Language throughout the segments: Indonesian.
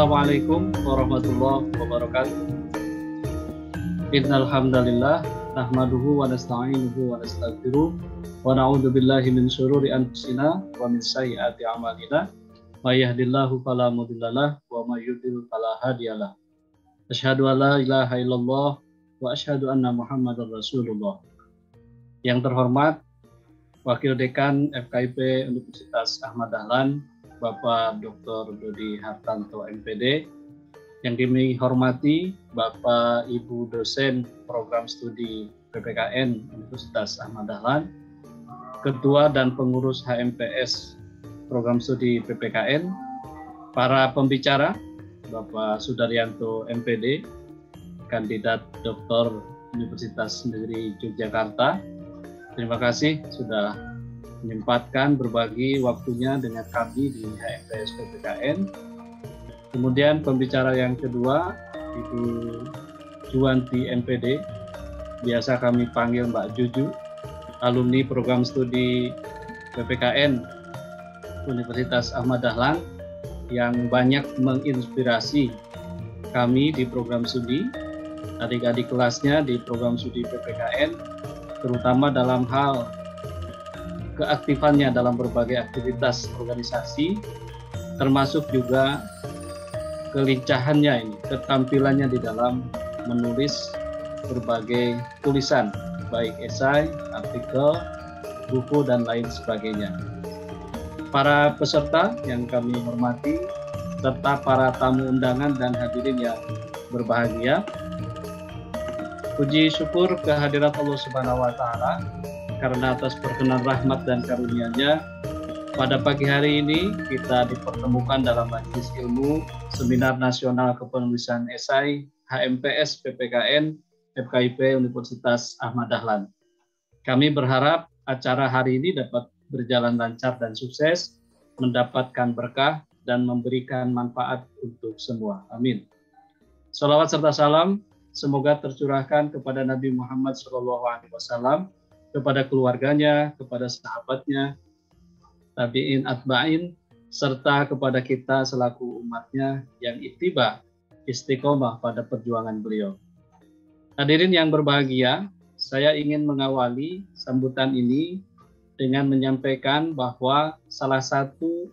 Assalamualaikum warahmatullahi wabarakatuh. Innal hamdalillah nahmaduhu wa nasta'inuhu wa nastaghfiruh wa na'udzu billahi min syururi anfusina wa min sayyiati a'malina. May yahdihillahu fala mudhillalah wa may yudhlil fala hadiyalah. Asyhadu an la ilaha illallah wa asyhadu anna Muhammadar Rasulullah. Yang terhormat Wakil Dekan FKIP Universitas Ahmad Dahlan, Bapak Dr. Dodi Hartanto MPD, yang kami hormati Bapak Ibu dosen Program Studi PPKN Universitas Ahmad Dahlan, Ketua dan Pengurus HMPS Program Studi PPKN, para pembicara Bapak Sudaryanto MPD, Kandidat Doktor Universitas Negeri Yogyakarta. Terima kasih sudah menyempatkan berbagi waktunya dengan kami di HMPS PPKN. Kemudian pembicara yang kedua, Ibu Juwanti MPD, biasa kami panggil Mbak Juju, alumni program studi PPKN Universitas Ahmad Dahlan, yang banyak menginspirasi kami di program studi, adik-adik kelasnya di program studi PPKN, terutama dalam hal keaktifannya dalam berbagai aktivitas organisasi, termasuk juga kelincahannya ini, ketampilannya di dalam menulis berbagai tulisan, baik esai, artikel, buku, dan lain sebagainya. Para peserta yang kami hormati, serta para tamu undangan dan hadirin yang berbahagia, puji syukur kehadirat Allah Subhanahu wa Ta'ala karena atas perkenan rahmat dan karunia-Nya, pada pagi hari ini kita dipertemukan dalam majelis ilmu Seminar Nasional Kepenulisan Esai HMPS PPKN FKIP Universitas Ahmad Dahlan. Kami berharap acara hari ini dapat berjalan lancar dan sukses, mendapatkan berkah dan memberikan manfaat untuk semua. Amin. Salawat serta salam semoga tercurahkan kepada Nabi Muhammad SAW, kepada keluarganya, kepada sahabatnya, tabi'in, atba'in, serta kepada kita selaku umatnya yang ittiba, istiqomah pada perjuangan beliau. Hadirin yang berbahagia, saya ingin mengawali sambutan ini dengan menyampaikan bahwa salah satu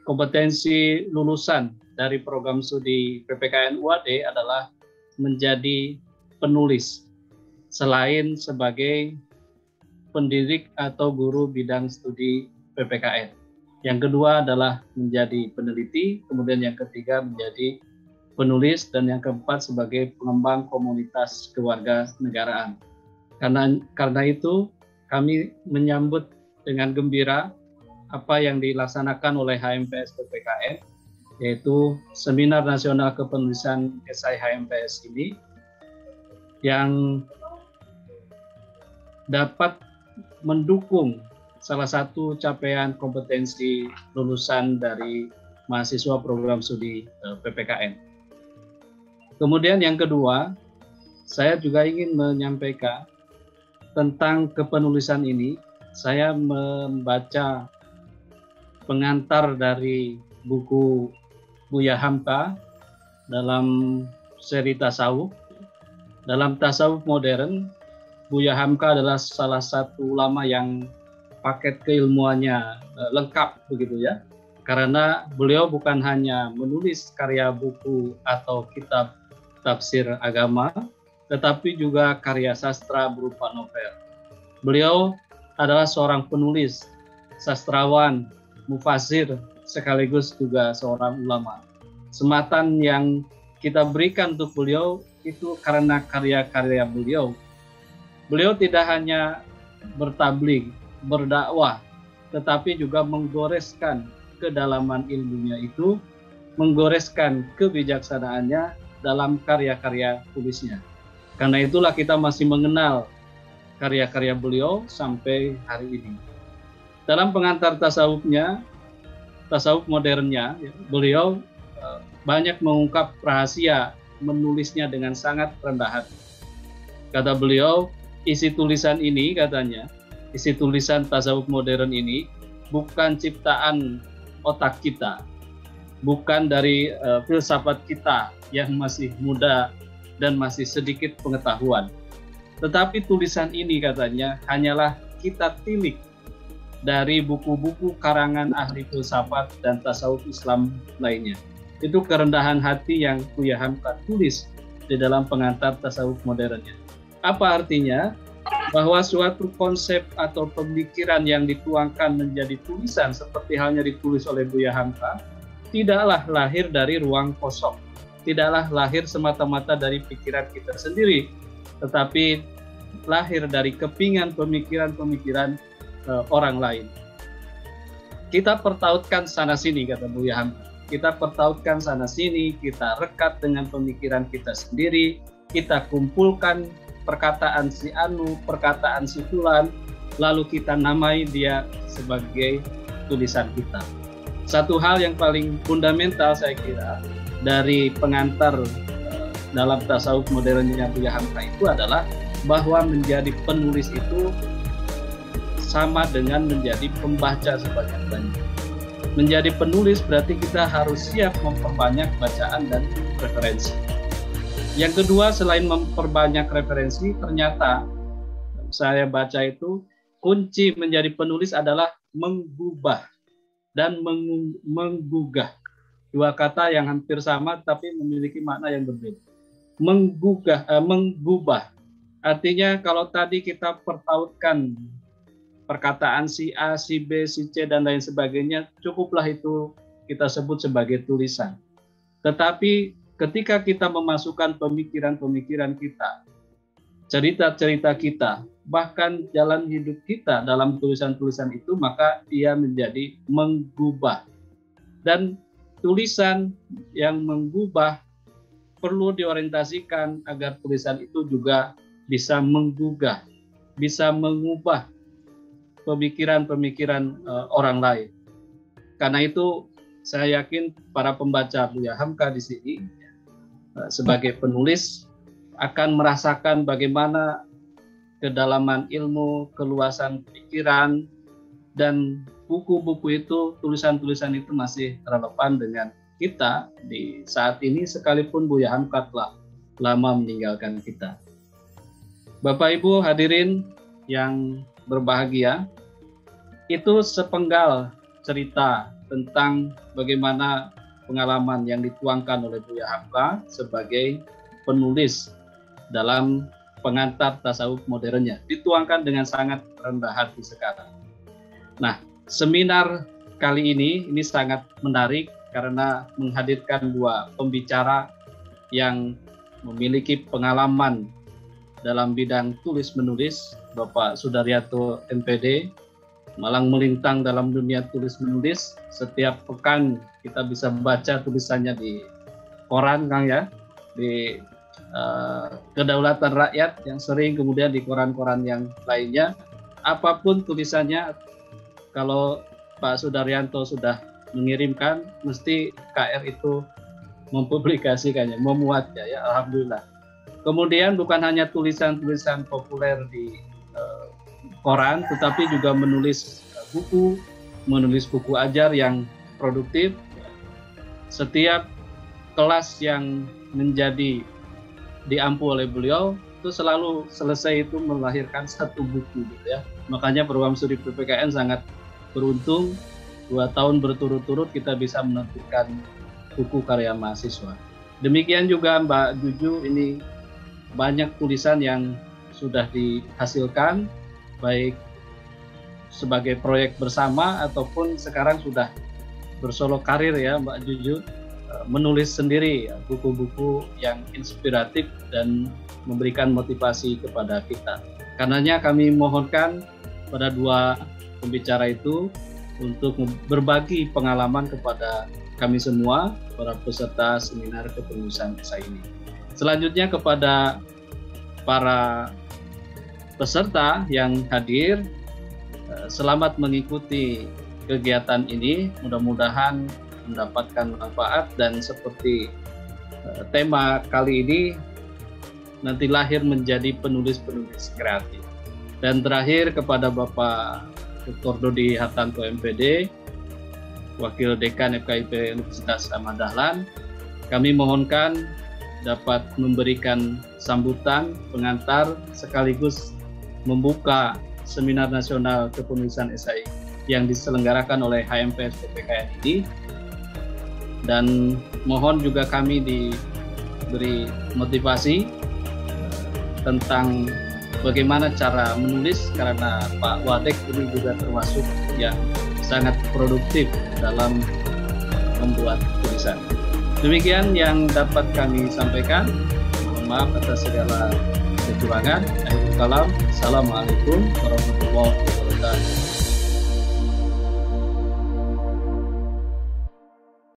kompetensi lulusan dari program studi PPKN UAD adalah menjadi penulis, selain sebagai pendidik atau guru bidang studi PPKN. Yang kedua adalah menjadi peneliti, kemudian yang ketiga menjadi penulis, dan yang keempat sebagai pengembang komunitas kewarganegaraan. Karena itu kami menyambut dengan gembira apa yang dilaksanakan oleh HMPS PPKN, yaitu Seminar Nasional Kepenulisan Esai HMPS ini, yang dapat mendukung salah satu capaian kompetensi lulusan dari mahasiswa program studi PPKN. Kemudian yang kedua, saya juga ingin menyampaikan tentang kepenulisan ini. Saya membaca pengantar dari buku Buya Hamka dalam seri tasawuf. Dalam tasawuf modern, Buya Hamka adalah salah satu ulama yang paket keilmuannya lengkap begitu ya. Karena beliau bukan hanya menulis karya buku atau kitab tafsir agama, tetapi juga karya sastra berupa novel. Beliau adalah seorang penulis, sastrawan, mufasir, sekaligus juga seorang ulama. Sematan yang kita berikan untuk beliau itu karena karya-karya beliau. Beliau tidak hanya bertabligh, berdakwah, tetapi juga menggoreskan kedalaman ilmunya itu, menggoreskan kebijaksanaannya dalam karya-karya tulisnya. Karena itulah kita masih mengenal karya-karya beliau sampai hari ini. Dalam pengantar tasawufnya, tasawuf modernnya, beliau banyak mengungkap rahasia menulisnya dengan sangat rendah hati. Kata beliau, isi tulisan ini, katanya, isi tulisan tasawuf modern ini bukan ciptaan otak kita, bukan dari filsafat kita yang masih muda dan masih sedikit pengetahuan. Tetapi tulisan ini katanya hanyalah kita tilik dari buku-buku karangan ahli filsafat dan tasawuf Islam lainnya. Itu kerendahan hati yang Buya Hamka tulis di dalam pengantar tasawuf modernnya. Apa artinya? Bahwa suatu konsep atau pemikiran yang dituangkan menjadi tulisan seperti halnya ditulis oleh Buya Hamka tidaklah lahir dari ruang kosong, tidaklah lahir semata-mata dari pikiran kita sendiri, tetapi lahir dari kepingan pemikiran-pemikiran orang lain. Kita pertautkan sana-sini, kata Buya Hamka. Kita pertautkan sana-sini, kita rekat dengan pemikiran kita sendiri, kita kumpulkan perkataan si Anu, perkataan si Fulan, lalu kita namai dia sebagai tulisan kita. Satu hal yang paling fundamental saya kira dari pengantar dalam tasawuf modernnya Buya Hamka itu adalah bahwa menjadi penulis itu sama dengan menjadi pembaca sebanyak-banyaknya. Menjadi penulis berarti kita harus siap memperbanyak bacaan dan referensi. Yang kedua, selain memperbanyak referensi, ternyata saya baca itu kunci menjadi penulis adalah menggubah dan menggugah. Dua kata yang hampir sama tapi memiliki makna yang berbeda. Menggubah. Artinya kalau tadi kita pertautkan perkataan si A, si B, si C, dan lain sebagainya, cukuplah itu kita sebut sebagai tulisan. Tetapi ketika kita memasukkan pemikiran-pemikiran kita, cerita-cerita kita, bahkan jalan hidup kita dalam tulisan-tulisan itu, maka ia menjadi menggubah. Dan tulisan yang menggubah perlu diorientasikan agar tulisan itu juga bisa menggugah, bisa mengubah pemikiran-pemikiran orang lain. Karena itu saya yakin para pembaca Buya Hamka di sini sebagai penulis akan merasakan bagaimana kedalaman ilmu, keluasan pikiran, dan buku-buku itu, tulisan-tulisan itu masih relevan dengan kita di saat ini sekalipun Buya Hamka telah lama meninggalkan kita. Bapak Ibu hadirin yang berbahagia, itu sepenggal cerita tentang bagaimana pengalaman yang dituangkan oleh Buya Hamka sebagai penulis dalam pengantar tasawuf modernnya, dituangkan dengan sangat rendah hati sekarang. Nah, seminar kali ini sangat menarik karena menghadirkan dua pembicara yang memiliki pengalaman dalam bidang tulis-menulis, Bapak Sudaryanto MPD, malang melintang dalam dunia tulis-menulis. Setiap pekan kita bisa baca tulisannya di koran, Kang ya, di Kedaulatan Rakyat yang sering, kemudian di koran-koran yang lainnya. Apapun tulisannya, kalau Pak Sudaryanto sudah mengirimkan, mesti KR itu mempublikasikannya, memuatnya ya, alhamdulillah. Kemudian bukan hanya tulisan-tulisan populer di koran, tetapi juga menulis buku ajar yang produktif. Setiap kelas yang menjadi diampu oleh beliau itu selalu selesai itu melahirkan satu buku gitu ya. Makanya Program Studi PPKN sangat beruntung 2 tahun berturut-turut kita bisa menerbitkan buku karya mahasiswa. Demikian juga Mbak Juju, ini banyak tulisan yang sudah dihasilkan baik sebagai proyek bersama ataupun sekarang sudah bersolo karir ya Mbak Juju, menulis sendiri buku-buku yang inspiratif dan memberikan motivasi kepada kita. Karenanya kami mohonkan pada dua pembicara itu untuk berbagi pengalaman kepada kami semua, para peserta seminar kepenulisan esai ini. Selanjutnya kepada para peserta yang hadir, selamat mengikuti kegiatan ini, mudah-mudahan mendapatkan manfaat dan seperti tema kali ini nanti lahir menjadi penulis-penulis kreatif. Dan terakhir kepada Bapak Dr. Dodi Hartanto MPD, Wakil Dekan FKIP Universitas Ahmad Dahlan. Kami mohonkan dapat memberikan sambutan pengantar sekaligus membuka seminar nasional kepenulisan esai yang diselenggarakan oleh HMPS PPKN ini. Dan mohon juga kami diberi motivasi tentang bagaimana cara menulis, karena Pak Wadek ini juga termasuk yang sangat produktif dalam membuat tulisan. Demikian yang dapat kami sampaikan. Mohon maaf atas segala kekurangan. Assalamualaikum warahmatullahi wabarakatuh.